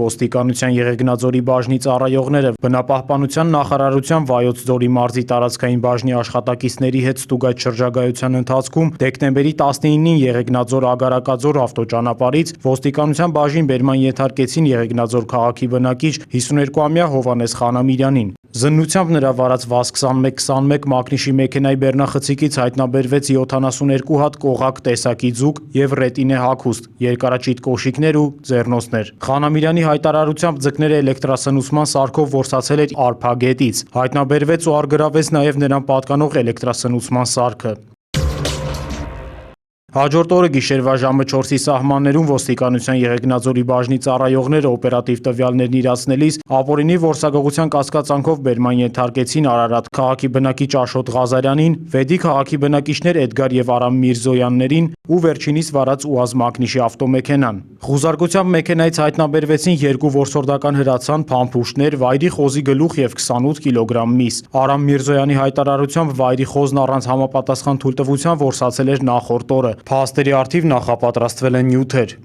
Ոստիկանության Եղեգնաձորի բաժնի ծառայողները բնապահպանության նախարարության Վայոց ձորի մարզի տարածքային բաժնի աշխատակիցների հետ ստուգած շրջագայության ընթացքում դեկտեմբերի 19-ին Եղեգնաձոր Ագարակաձոր ավտոճանապարհից ոստիկանության բաժին բերման ենթարկեցին Եղեգնաձոր քաղաքի բնակիչ 52-ամյա Հովհաննես Խանամիրյանին։ Զննությամբ նրա վարած ՎԱԶ-2121 մակնիշի մեքենայի բեռնախցիկից հայտնաբերվեց 72 հատ կողակ տեսակի ձուկ եւ ռետինե հագուստ, երկարաճիտ կոշիկներ ու ձեռնոցներ։ Խանամիրյանի հայտարարությամբ ձկները էլեկտրասնուցման սարքով որսացել էր արփագետից։ Հայտնաբերվեց ու առգրավեց նաեւ նրան պատկանող էլեկտրասնուցման սարքը։ Հաջորդ օրը գիշերվա ժամը 4-ի սահմաններում ոստիկանության Եղեգնաձորի բաժնի ծառայողները օպերատիվ տվյալներն իրացնելիս ապօրինի որսագողության կասկածանքով բերման ենթարկեցին Արարատ քաղաքի բնակիչ Աշոտ Ղազարյանին, Վեդի քաղաքի բնակիչներ Էդգար եւ Արամ Միրզոյաններին ու վերջինիս վարած ՈՒԱԶ մակնիշի ավտոմեքենան։ Խուզարկությամբ մեքենայից հայտնաբերվեցին 2 որսորդական հրացան, փամփուշտներ, վայրի խոզի գլուխ եւ 28 կիլոգրամ միս։ Արամ Միրզոյանի հայտարարությամբ վայրի խոզն առանց համապատասխան թույլտվության որսացել էր նախորդ օրը։ Փաստերի առթիվ նախապատրաստվել են նյութեր։